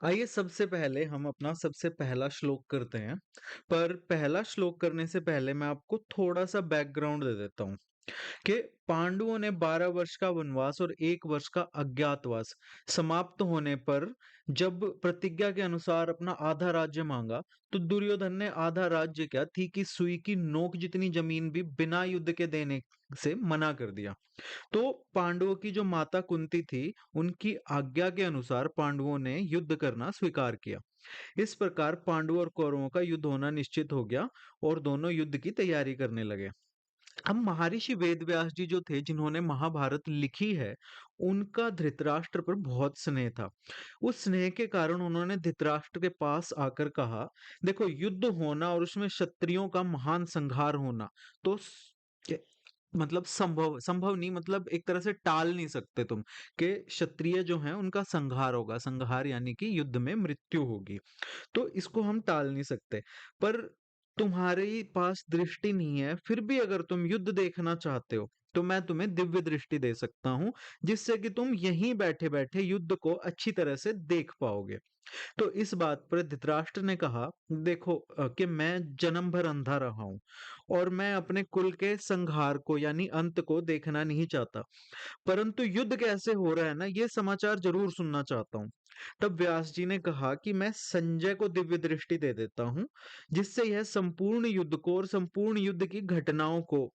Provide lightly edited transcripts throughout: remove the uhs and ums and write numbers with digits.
आइए सबसे पहले हम अपना सबसे पहला श्लोक करते हैं। पर पहला श्लोक करने से पहले मैं आपको थोड़ा-सा बैकग्राउंड दे देता हूँ कि पांडवों ने 12 वर्ष का वनवास और 1 वर्ष का अज्ञातवास समाप्त होने पर जब प्रतिज्ञा के अनुसार अपना आधा राज्य माँगा, तो दुर्योधन ने आधा राज्य क्या थी कि सुई की नोक जितनी जमीन भी बिना युद्ध के देने से मना कर दिया। तो पांडवों की जो माता कुंती थी, उनकी आज्ञा के अनुसार पांडवों ने युद्ध करना स्वीकार किया। इस प्रकार पांडवों और कौरवों का युद्ध होना निश्चित हो गया और दोनों युद्ध की तैयारी करने लगे। अब महर्षि वेदव्यास जी जो थे जिन्होंने महाभारत लिखी है, उनका धृतराष्ट्र पर बहुत स्नेह था। उस स्नेह के कारण उन्होंने धृतराष्ट्र के पास आकर कहा, देखो युद्ध होना और उसमें क्षत्रियों का महान संहार होना तो मतलब संभव संभव नहीं, मतलब एक तरह से टाल नहीं सकते तुम कि क्षत्रिय जो हैं उनका संहार होगा। संहार यानी कि युद्ध में मृत्यु होगी, तो इसको हम टाल नहीं सकते। पर तुम्हारे पास दृष्टि नहीं है, फिर भी अगर तुम युद्ध देखना चाहते हो तो मैं तुम्हें दिव्य दृष्टि दे सकता हूँ, जिससे कि तुम यहीं बैठे बैठे युद्ध को अच्छी तरह से देख पाओगे। तो इस बात पर धृतराष्ट्र ने कहा, देखो कि मैं जन्म भर अंधा रहा हूँ और मैं अपने कुल के संहार को यानी अंत को देखना नहीं चाहता, परंतु युद्ध कैसे हो रहा है ना, ये समाचार जरूर सुनना चाहता हूँ। तब व्यास जी ने कहा कि मैं संजय को दिव्य दृष्टि दे देता हूँ, जिससे यह संपूर्ण युद्ध को और संपूर्ण युद्ध की घटनाओं को,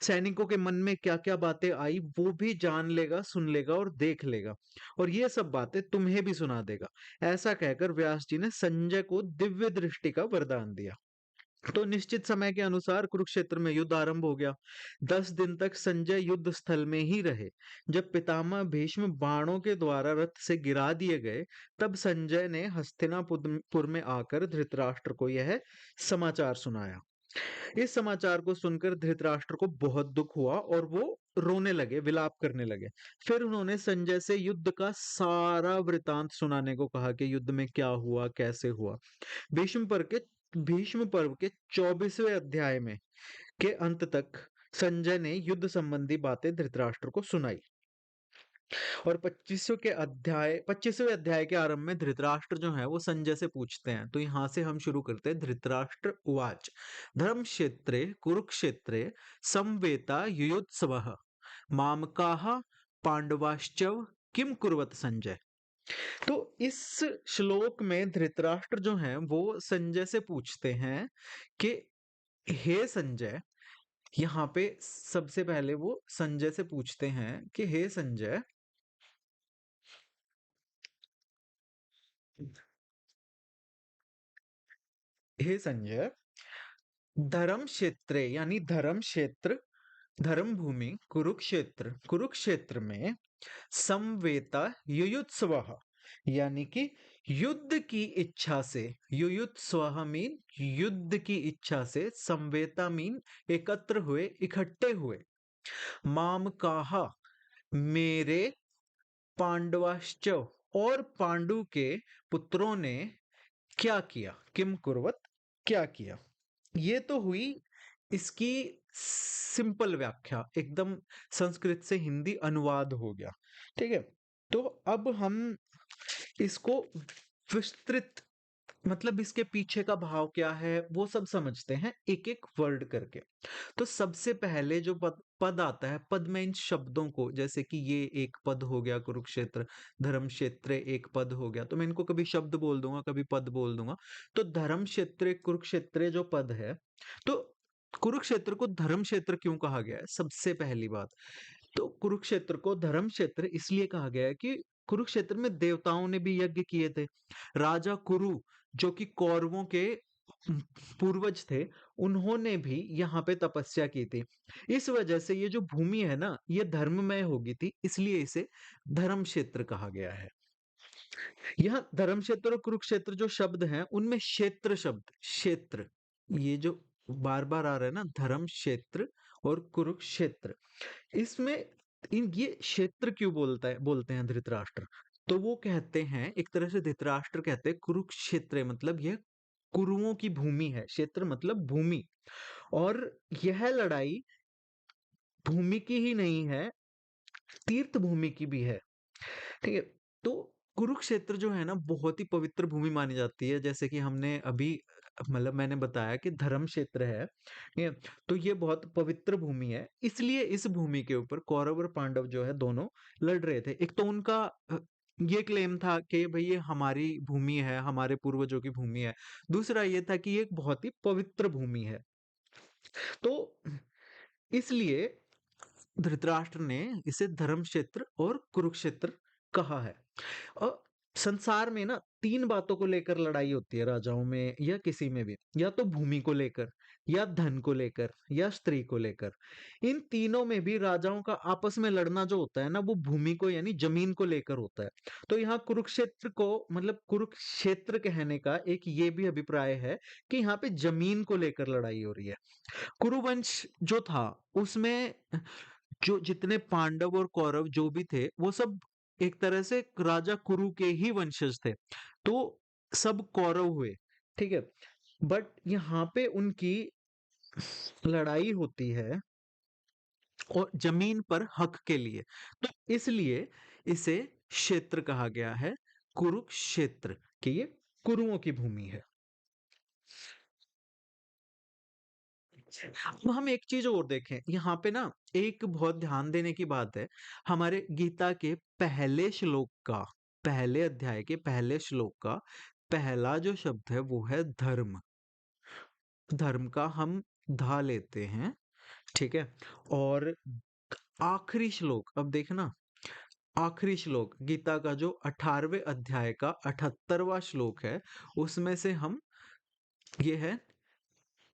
सैनिकों के मन में क्या क्या बातें आई वो भी जान लेगा, सुन लेगा और देख लेगा, और ये सब बातें तुम्हें भी सुना देगा। ऐसा कहकर व्यास जी ने संजय को दिव्य दृष्टि का वरदान दिया। तो निश्चित समय के अनुसार कुरुक्षेत्र में युद्ध आरंभ हो गया। 10 दिन तक संजय युद्ध स्थल में ही रहे। जब पितामह भीष्म बाणों के द्वारा रथ से गिरा दिए गए, तब संजय ने हस्तिनापुर में आकर धृतराष्ट्र को यह समाचार सुनाया। इस समाचार को सुनकर धृतराष्ट्र को बहुत दुख हुआ और वो रोने लगे, विलाप करने लगे। फिर उन्होंने संजय से युद्ध का सारा वृतांत सुनाने को कहा कि युद्ध में क्या हुआ, कैसे हुआ। भीष्म पर्व के 24वें अध्याय में के अंत तक संजय ने युद्ध संबंधी बातें धृतराष्ट्र को सुनाई। और 25वें अध्याय के आरंभ में धृतराष्ट्र जो है वो संजय से पूछते हैं। तो यहाँ से हम शुरू करते हैं। धृतराष्ट्र उवाच धर्म क्षेत्रे कुरुक्षेत्रे समवेता युयुत्सवः मामकाः पांडवाश्चव किम कुर्वत संजय। तो इस श्लोक में धृतराष्ट्र जो हैं वो संजय से पूछते हैं कि हे संजय, यहाँ पे सबसे पहले वो संजय से पूछते हैं कि हे संजय, हे संजय, धर्म क्षेत्रे यानी धर्म क्षेत्र, धर्म भूमि कुरुक्षेत्र में समवेता युयुत्सवः यानी कि युद्ध की इच्छा से, युयुत्सवः मीन युद्ध की इच्छा से, समवेता मीन एकत्र हुए, इकट्ठे हुए, माम काहा मेरे, पांडवाश्च और पांडु के पुत्रों ने क्या किया, किम कुर्वत क्या किया। ये तो हुई इसकी सिंपल व्याख्या, एकदम संस्कृत से हिंदी अनुवाद हो गया। ठीक है, तो अब हम इसको विस्तृत, मतलब इसके पीछे का भाव क्या है वो सब समझते हैं एक एक वर्ड करके। तो सबसे पहले जो पद पद आता है, पद में इन शब्दों को, जैसे कि ये एक पद हो गया कुरुक्षेत्र, धर्म क्षेत्र एक पद हो गया, तो मैं इनको कभी शब्द बोल दूंगा कभी पद बोल दूंगा। तो धर्म क्षेत्र कुरुक्षेत्र जो पद है, तो कुरुक्षेत्र को धर्म क्षेत्र क्यों कहा गया है, सबसे पहली बात तो कुरुक्षेत्र को धर्म क्षेत्र इसलिए कहा गया है कि कुरुक्षेत्र में देवताओं ने भी यज्ञ किए थे। राजा कुरु जो कि कौरवों के पूर्वज थे, उन्होंने भी यहाँ पे तपस्या की थी। इस वजह से ये जो भूमि है ना, ये धर्ममय होगी थी, इसलिए इसे धर्म क्षेत्र कहा गया है। यहाँ धर्म क्षेत्र और कुरुक्षेत्र जो शब्द हैं, उनमें क्षेत्र शब्द, क्षेत्र, ये जो बार बार आ रहा है ना, धर्म क्षेत्र और कुरुक्षेत्र, इसमें इन ये क्षेत्र क्यों बोलते हैं धृतराष्ट्र। तो वो कहते हैं, एक तरह से धृतराष्ट्र कहते हैं कुरुक्षेत्र मतलब यह कुरुओं की भूमि है, क्षेत्र मतलब भूमि, और यह लड़ाई भूमि की ही नहीं है, तीर्थ भूमि की भी है। ठीक है, तो कुरुक्षेत्र जो है ना बहुत ही पवित्र भूमि मानी जाती है, जैसे कि हमने अभी मतलब मैंने बताया कि धर्म क्षेत्र है, ठीक है? तो ये बहुत पवित्र भूमि है, इसलिए इस भूमि के ऊपर कौरव और पांडव जो है दोनों लड़ रहे थे। एक तो उनका ये क्लेम था कि भाई ये हमारी भूमि है, हमारे पूर्वजों की भूमि है। दूसरा ये था कि ये एक बहुत ही पवित्र भूमि है। तो इसलिए धृतराष्ट्र ने इसे धर्म क्षेत्र और कुरुक्षेत्र कहा है। और संसार में ना 3 बातों को लेकर लड़ाई होती है राजाओं में या किसी में भी। या तो भूमि को लेकर, या धन को लेकर, या स्त्री को लेकर। इन तीनों में भी राजाओं का आपस में लड़ना जो होता है ना वो भूमि को यानी जमीन को लेकर होता है। तो यहाँ कुरुक्षेत्र को मतलब कुरुक्षेत्र कहने का एक ये भी अभिप्राय है कि यहाँ पे जमीन को लेकर लड़ाई हो रही है। कुरुवंश जो था उसमें जो जितने पांडव और कौरव जो भी थे वो सब एक तरह से राजा कुरु के ही वंशज थे। तो सब कौरव हुए, ठीक है? बट यहाँ पे उनकी लड़ाई होती है और जमीन पर हक के लिए। तो इसलिए इसे क्षेत्र कहा गया है, कुरुक्षेत्र, कि ये कुरुओं की भूमि है। अब हम एक चीज और देखें यहाँ पे ना, एक बहुत ध्यान देने की बात है। हमारे गीता के पहले श्लोक का, पहले अध्याय के पहले श्लोक का पहला जो शब्द है वो है धर्म। धर्म का हम धा लेते हैं, ठीक है? और आखिरी श्लोक, अब देखना, आखिरी श्लोक गीता का जो 18वें अध्याय का 78वां श्लोक है, उसमें से हम ये है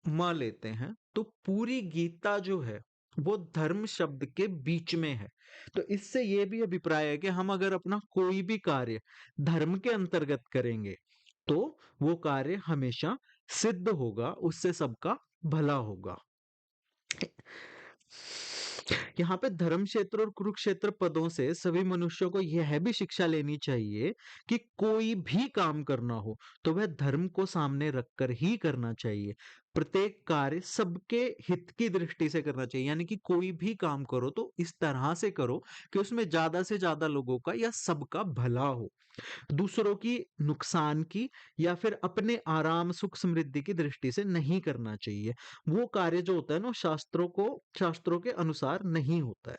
म लेते हैं। तो पूरी गीता जो है वो धर्म शब्द के बीच में है। तो इससे ये भी अभिप्राय है कि हम अगर अपना कोई भी कार्य धर्म के अंतर्गत करेंगे तो वो कार्य हमेशा सिद्ध होगा, उससे सबका भला होगा। यहाँ पे धर्म क्षेत्र और कुरुक्षेत्र पदों से सभी मनुष्यों को यह भी शिक्षा लेनी चाहिए कि कोई भी काम करना हो तो वह धर्म को सामने रखकर ही करना चाहिए। प्रत्येक कार्य सबके हित की दृष्टि से करना चाहिए, यानी कि कोई भी काम करो तो इस तरह से करो कि उसमें ज्यादा से ज्यादा लोगों का या सबका भला हो। दूसरों की नुकसान की या फिर अपने आराम सुख समृद्धि की दृष्टि से नहीं करना चाहिए। वो कार्य जो होता है ना शास्त्रों के अनुसार नहीं होता है।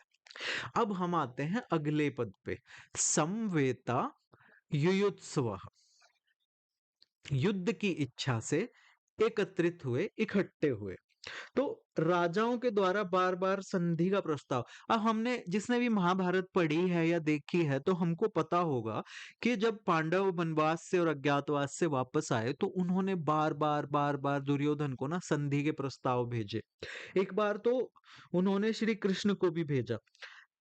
अब हम आते हैं अगले पद पे, समवेता युयुत्सव। युद्ध की इच्छा से एकत्रित हुए, इकट्ठे हुए। तो राजाओं के द्वारा बार बार संधि का प्रस्ताव। अब हमने जिसने भी महाभारत पढ़ी है या देखी है तो हमको पता होगा कि जब पांडव वनवास से और अज्ञातवास से वापस आए तो उन्होंने बार बार दुर्योधन को ना संधि के प्रस्ताव भेजे। एक बार तो उन्होंने श्री कृष्ण को भी भेजा।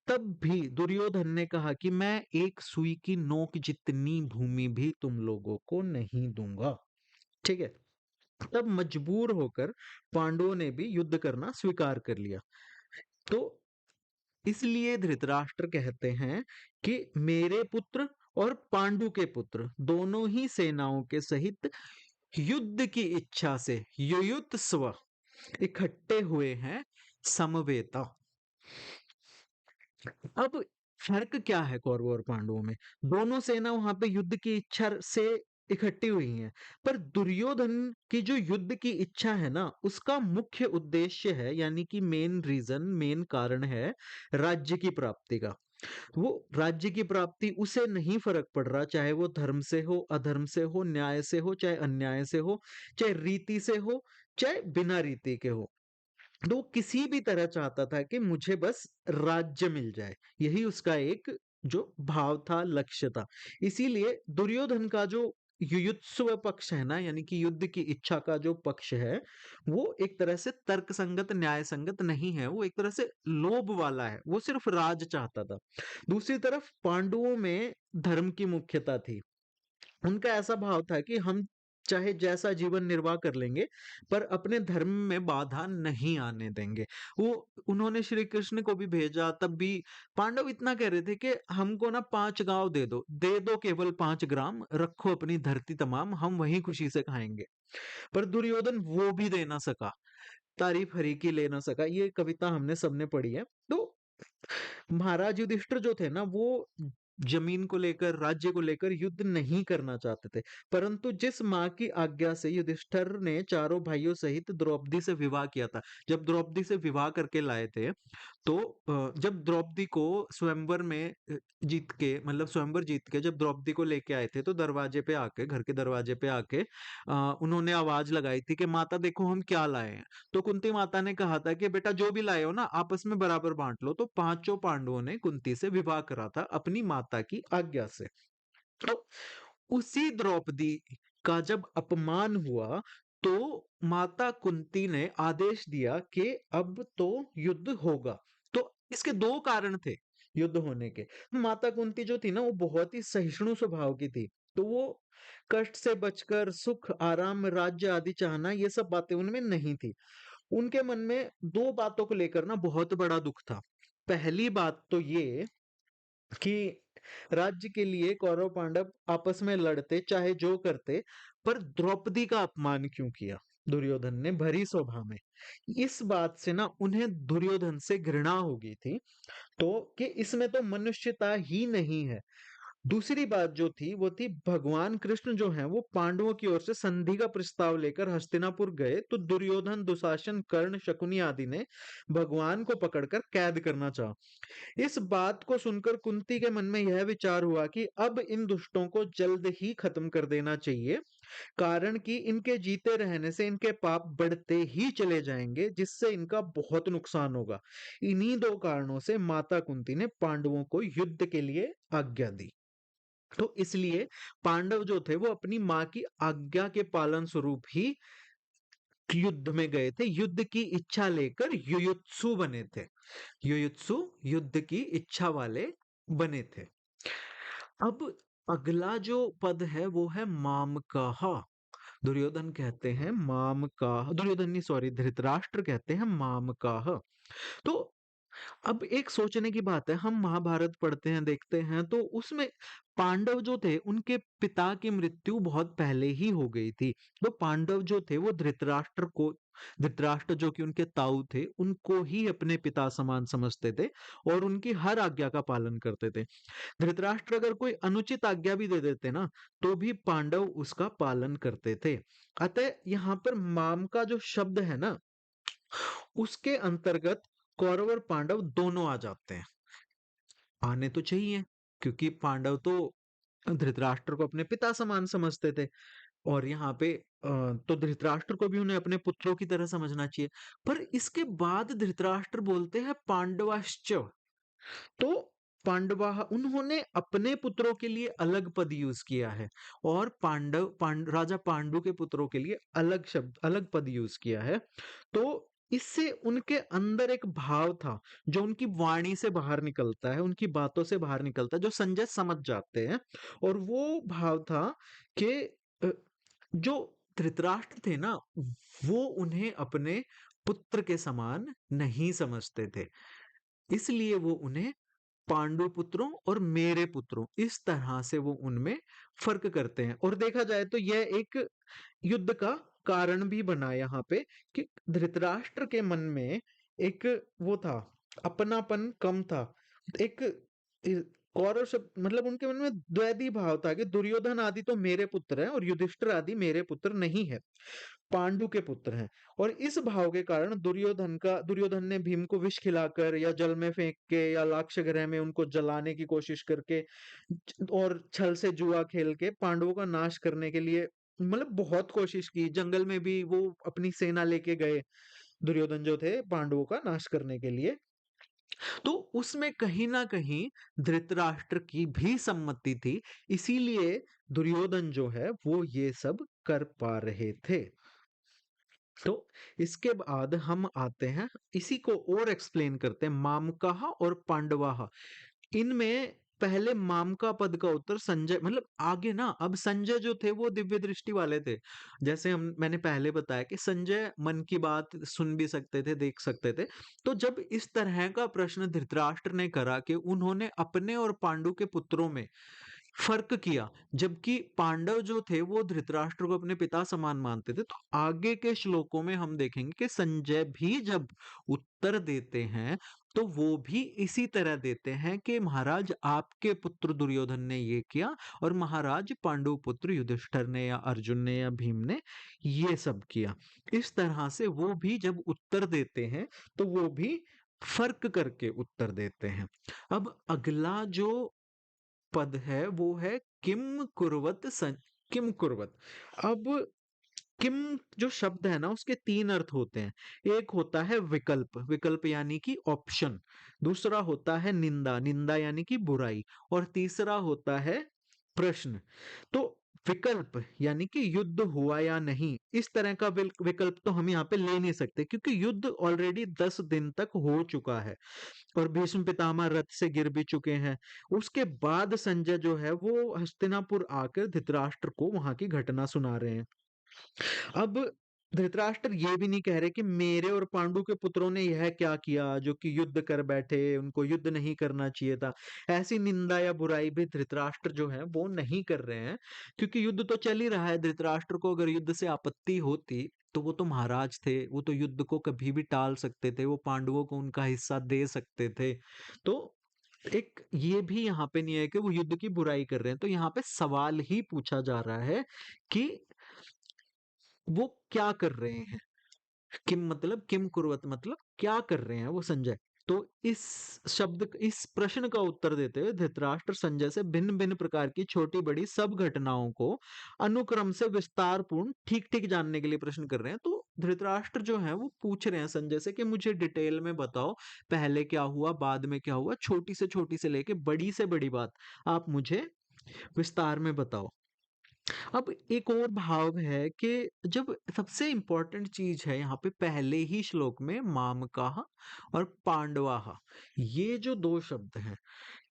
तब भी दुर्योधन ने कहा कि मैं एक सुई की नोक जितनी भूमि भी तुम लोगों को नहीं दूंगा, ठीक है? तब मजबूर होकर पांडवों ने भी युद्ध करना स्वीकार कर लिया। तो इसलिए धृतराष्ट्र कहते हैं कि मेरे पुत्र और पांडु के पुत्र दोनों ही सेनाओं के सहित युद्ध की इच्छा से युयुत्सव इकट्ठे हुए हैं, समवेता। अब फर्क क्या है कौरवों और पांडवों में? दोनों सेना वहां पे युद्ध की इच्छा से इकट्ठी हुई हैं, पर दुर्योधन की जो युद्ध की इच्छा है ना उसका मुख्य उद्देश्य है, यानी कि मेन रीजन, मेन कारण है राज्य की प्राप्ति का। वो राज्य की प्राप्ति उसे नहीं फर्क पड़ रहा, चाहे वो धर्म से हो, अधर्म से हो, न्याय से हो, चाहे अन्याय से हो, चाहे रीति से हो, चाहे बिना रीति के हो। तो वो किसी भी तरह चाहता था कि मुझे बस राज्य मिल जाए। यही उसका एक जो भाव था, लक्ष्य था। इसीलिए दुर्योधन का जो युयुत्सुव पक्ष है ना, यानी कि युद्ध की इच्छा का जो पक्ष है, वो एक तरह से तर्क संगत, न्याय संगत नहीं है। वो एक तरह से लोभ वाला है, वो सिर्फ राज चाहता था। दूसरी तरफ पांडवों में धर्म की मुख्यता थी। उनका ऐसा भाव था कि हम चाहे जैसा जीवन निर्वाह कर लेंगे पर अपने धर्म में बाधा नहीं आने देंगे। वो उन्होंने श्री कृष्ण को भी भेजा, तब भी पांडव इतना कह रहे थे कि हमको ना 5 गांव दे दो केवल 5 ग्राम, रखो अपनी धरती तमाम, हम वहीं खुशी से खाएंगे। पर दुर्योधन वो भी दे ना सका, तारीफ हरि की ले ना सका। ये कविता हमने सबने पढ़ी है। तो महाराज युधिष्ठिर जो थे ना वो जमीन को लेकर, राज्य को लेकर युद्ध नहीं करना चाहते थे। परंतु जिस माँ की आज्ञा से युधिष्ठिर ने चारों भाइयों सहित द्रौपदी से विवाह किया था, जब द्रौपदी से विवाह करके लाए थे, तो जब द्रौपदी को स्वयंवर में जीत के, मतलब स्वयंवर जीत के जब द्रौपदी को लेके आए थे, तो दरवाजे पे आके, घर के दरवाजे पे आके उन्होंने आवाज लगाई थी कि माता देखो हम क्या लाए हैं। तो कुंती माता ने कहा था कि बेटा जो भी लाए हो ना आपस में बराबर बांट लो। तो पांचों पांडवों ने कुंती से विवाह करा था अपनी माता की आज्ञा से। तो उसी द्रौपदी का जब अपमान हुआ, तो माता कुंती ने आदेश दिया कि अब तो युद्ध होगा। तो इसके दो कारण थे युद्ध होने के। माता कुंती जो थी ना, वो बहुत ही सहिष्णु स्वभाव की थी। तो वो कष्ट से बचकर सुख, आराम, राज्य आदि चाहना, ये सब बातें उनमें नहीं थी। उनके मन में दो बातों को लेकर ना बहुत बड़ा दुख था। पहली बात तो ये कि राज्य के लिए कौरव पांडव आपस में लड़ते, चाहे जो करते, पर द्रौपदी का अपमान क्यों किया दुर्योधन ने भरी सभा में। इस बात से ना उन्हें दुर्योधन से घृणा हो गई थी। तो कि इसमें तो मनुष्यता ही नहीं है। दूसरी बात जो थी वो थी, भगवान कृष्ण जो हैं वो पांडवों की ओर से संधि का प्रस्ताव लेकर हस्तिनापुर गए, तो दुर्योधन, दुशासन, कर्ण, शकुनी आदि ने भगवान को पकड़कर कैद करना चाहा। इस बात को सुनकर कुंती के मन में यह विचार हुआ कि अब इन दुष्टों को जल्द ही खत्म कर देना चाहिए, कारण कि इनके जीते रहने से इनके पाप बढ़ते ही चले जाएंगे, जिससे इनका बहुत नुकसान होगा। इन्हीं दो कारणों से माता कुंती ने पांडवों को युद्ध के लिए आज्ञा दी। तो इसलिए पांडव जो थे वो अपनी माँ की आज्ञा के पालन स्वरूप ही युद्ध में गए थे, युद्ध की इच्छा लेकर युयुत्सु बने थे। युयुत्सु युद्ध की इच्छा वाले बने थे। अब अगला जो पद है वो है मामकाह। दुर्योधन कहते हैं मामकाह, दुर्योधन नहीं, सॉरी, धृतराष्ट्र कहते हैं मामकाह। तो अब एक सोचने की बात है, हम महाभारत पढ़ते हैं, देखते हैं, तो उसमें पांडव जो थे उनके पिता की मृत्यु बहुत पहले ही हो गई थी। तो पांडव जो थे वो धृतराष्ट्र जो कि उनके ताऊ थे, उनको ही अपने पिता समान समझते थे और उनकी हर आज्ञा का पालन करते थे। धृतराष्ट्र अगर कोई अनुचित आज्ञा भी दे देते ना, तो भी पांडव उसका पालन करते थे। अतः यहाँ पर माम का जो शब्द है ना, उसके अंतर्गत कौरव और पांडव दोनों आ जाते हैं। आने तो चाहिए, क्योंकि पांडव तो धृतराष्ट्र को अपने पिता समान समझते थे, और यहाँ पे तो धृतराष्ट्र को भी उन्हें अपने पुत्रों की तरह समझना चाहिए। पर इसके बाद धृतराष्ट्र बोलते हैं पांडवाश्च। तो उन्होंने अपने पुत्रों के लिए अलग पद यूज किया है, और राजा पांडु के पुत्रों के लिए अलग शब्द, अलग पद यूज किया है। तो इससे उनके अंदर एक भाव था जो उनकी वाणी से बाहर निकलता है, उनकी बातों से बाहर निकलता है, जो संजय समझ जाते हैं। और वो भाव था कि अ, जो धृतराष्ट्र थे ना, वो उन्हें अपने पुत्र के समान नहीं समझते थे, इसलिए वो उन्हें पांडु पुत्रों और मेरे पुत्रों, इस तरह से वो उनमें फर्क करते हैं। और देखा जाए तो यह एक युद्ध का कारण भी बना यहाँ पे, कि धृतराष्ट्र के मन में एक वो था, अपनापन कम था। एक कौरव शब्द, मतलब उनके मन में द्वैधी भाव था कि दुर्योधन आदि तो मेरे पुत्र हैं और युधिष्ठिर आदि मेरे पुत्र नहीं है, पांडु के पुत्र हैं। और इस भाव के कारण दुर्योधन ने भीम को विष खिलाकर, या जल में फेंक के, या लाक्षागृह में उनको जलाने की कोशिश करके, और छल से जुआ खेल के पांडवों का नाश करने के लिए, मतलब बहुत कोशिश की। जंगल में भी वो अपनी सेना लेके गए, दुर्योधन जो थे, पांडवों का नाश करने के लिए। तो उसमें कहीं ना कहीं धृतराष्ट्र की भी सम्मति थी, इसीलिए दुर्योधन जो है वो ये सब कर पा रहे थे। तो इसके बाद हम आते हैं, इसी को और एक्सप्लेन करते हैं, मामकाह और पांडवाह। इनमें पहले मामका पद का उत्तर संजय, मतलब आगे ना, अब संजय जो थे वो दिव्य दृष्टि वाले थे। जैसे मैंने पहले बताया कि संजय मन की बात सुन भी सकते थे, देख सकते थे। तो जब इस तरह का प्रश्न धृतराष्ट्र ने करा कि उन्होंने अपने और पांडु के पुत्रों में फ़र्क किया, जबकि पांडव जो थे वो धृतराष्ट्र को अपने पिता समान मानते थे। तो आगे के श्लोकों में हम देखेंगे कि संजय भी जब उत्तर देते हैं, तो वो भी इसी तरह देते हैं कि महाराज आपके पुत्र दुर्योधन ने ये किया और महाराज पांडु पुत्र युधिष्ठिर ने या अर्जुन ने या भीम ने ये सब किया। इस तरह से वो भी जब उत्तर देते हैं, तो वो भी फ़र्क करके उत्तर देते हैं। अब अगला जो पद है वो है किम कुर्वत। अब किम जो शब्द है ना उसके तीन अर्थ होते हैं। एक होता है विकल्प, विकल्प यानी कि ऑप्शन। दूसरा होता है निंदा, निंदा यानी कि बुराई। और तीसरा होता है प्रश्न। तो विकल्प यानी कि युद्ध हुआ या नहीं, इस तरह का विकल्प तो हम यहाँ पे ले नहीं सकते, क्योंकि युद्ध ऑलरेडी 10 दिन तक हो चुका है और भीष्म पितामह रथ से गिर भी चुके हैं। उसके बाद संजय जो है वो हस्तिनापुर आकर धृतराष्ट्र को वहां की घटना सुना रहे हैं। अब धृतराष्ट्र ये भी नहीं कह रहे कि मेरे और पांडु के पुत्रों ने यह क्या किया जो कि युद्ध कर बैठे, उनको युद्ध नहीं करना चाहिए था। ऐसी निंदा या बुराई भी धृतराष्ट्र जो है वो नहीं कर रहे हैं, क्योंकि युद्ध तो चल ही रहा है। धृतराष्ट्र को अगर युद्ध से आपत्ति होती तो वो तो महाराज थे, वो तो युद्ध को कभी भी टाल सकते थे, वो पांडवों को उनका हिस्सा दे सकते थे। तो एक ये भी यहाँ पे नहीं है कि वो युद्ध की बुराई कर रहे हैं। तो यहाँ पे सवाल ही पूछा जा रहा है कि वो क्या कर रहे हैं। किम कुर्वत मतलब क्या कर रहे हैं वो संजय। तो इस इस प्रश्न का उत्तर देते हुए धृतराष्ट्र संजय से भिन्न भिन्न प्रकार की छोटी बड़ी सब घटनाओं को अनुक्रम से विस्तार पूर्ण ठीक ठीक जानने के लिए प्रश्न कर रहे हैं। तो धृतराष्ट्र जो है वो पूछ रहे हैं संजय से कि मुझे डिटेल में बताओ, पहले क्या हुआ, बाद में क्या हुआ, छोटी से लेके बड़ी से बड़ी बात आप मुझे विस्तार में बताओ। अब एक और भाव है कि जब सबसे इंपॉर्टेंट चीज है यहाँ पे पहले ही श्लोक में मामकाह और पांडवाह, ये जो दो शब्द हैं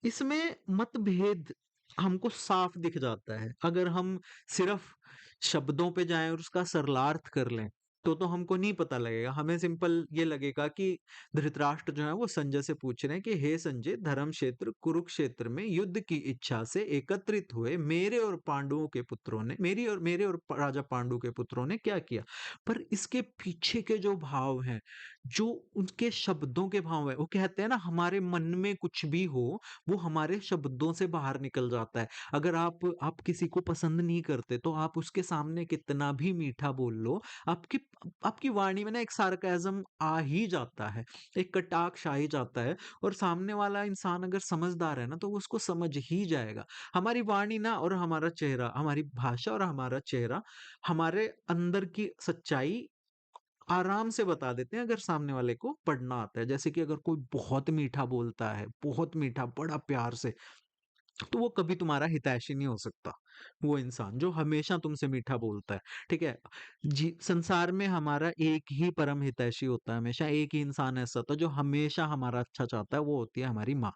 इसमें मतभेद हमको साफ दिख जाता है। अगर हम सिर्फ शब्दों पे जाएं और उसका सरलार्थ कर लें तो हमको नहीं पता लगेगा। हमें सिंपल ये लगेगा कि धृतराष्ट्र जो है वो संजय से पूछ रहे हैं कि हे संजय, धर्म क्षेत्र कुरुक्षेत्र में युद्ध की इच्छा से एकत्रित हुए मेरे और पांडवों के पुत्रों ने, मेरे और राजा पांडु के पुत्रों ने क्या किया। पर इसके पीछे के जो भाव हैं, जो उनके शब्दों के भाव है, वो कहते हैं ना हमारे मन में कुछ भी हो वो हमारे शब्दों से बाहर निकल जाता है। अगर आप किसी को पसंद नहीं करते तो आप उसके सामने कितना भी मीठा बोल लो, आपकी आपकी वाणी में ना एक सार्केज्म आ ही जाता है, एक कटाक्ष आ ही जाता है। और सामने वाला इंसान अगर समझदार है ना तो वो उसको समझ ही जाएगा। हमारी वाणी ना और हमारा चेहरा, हमारी भाषा और हमारा चेहरा हमारे अंदर की सच्चाई आराम से बता देते हैं अगर सामने वाले को पढ़ना आता है। जैसे कि अगर कोई बहुत मीठा बोलता है, बहुत मीठा बड़ा प्यार से, तो वो कभी तुम्हारा हितैषी नहीं हो सकता। वो इंसान जो हमेशा तुमसे मीठा बोलता है, ठीक है। जी, संसार में हमारा एक ही परम हितैषी होता है, हमेशा एक ही इंसान ऐसा होता है जो हमेशा हमारा अच्छा चाहता है, वो होती है हमारी माँ।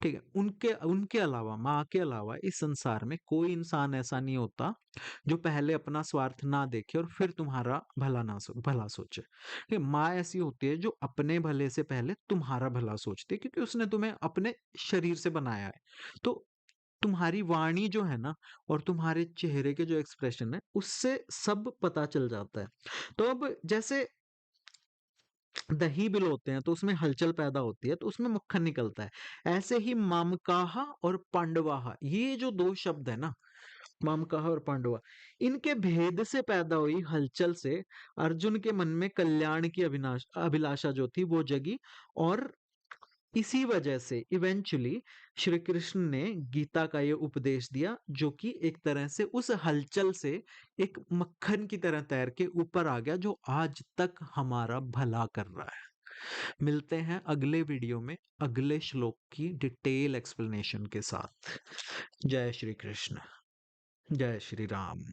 ठीक है, उनके उनके अलावा, माँ के अलावा इस संसार में कोई इंसान ऐसा नहीं होता जो पहले अपना स्वार्थ ना देखे और फिर तुम्हारा भला सोचे। ठीक है, माँ ऐसी होती है जो अपने भले से पहले तुम्हारा भला सोचती है, क्योंकि उसने तुम्हें अपने शरीर से बनाया है। तो तुम्हारी वाणी जो है ना और तुम्हारे चेहरे के जो एक्सप्रेशन है उससे सब पता चल जाता है। तो अब जैसे दही बिलोते हैं तो उसमें हलचल पैदा होती है, तो उसमें मक्खन निकलता है। ऐसे ही मामकाह और पांडवाह, ये जो दो शब्द है ना, मामकाह और पांडवा, इनके भेद से पैदा हुई हलचल से अर्जुन के मन में कल्याण की अभिलाषा जो थी वो जगी। और इसी वजह से इवेंचुअली श्री कृष्ण ने गीता का ये उपदेश दिया, जो कि एक तरह से उस हलचल से एक मक्खन की तरह तैर के ऊपर आ गया, जो आज तक हमारा भला कर रहा है। मिलते हैं अगले वीडियो में अगले श्लोक की डिटेल एक्सप्लेनेशन के साथ। जय श्री कृष्ण, जय श्री राम।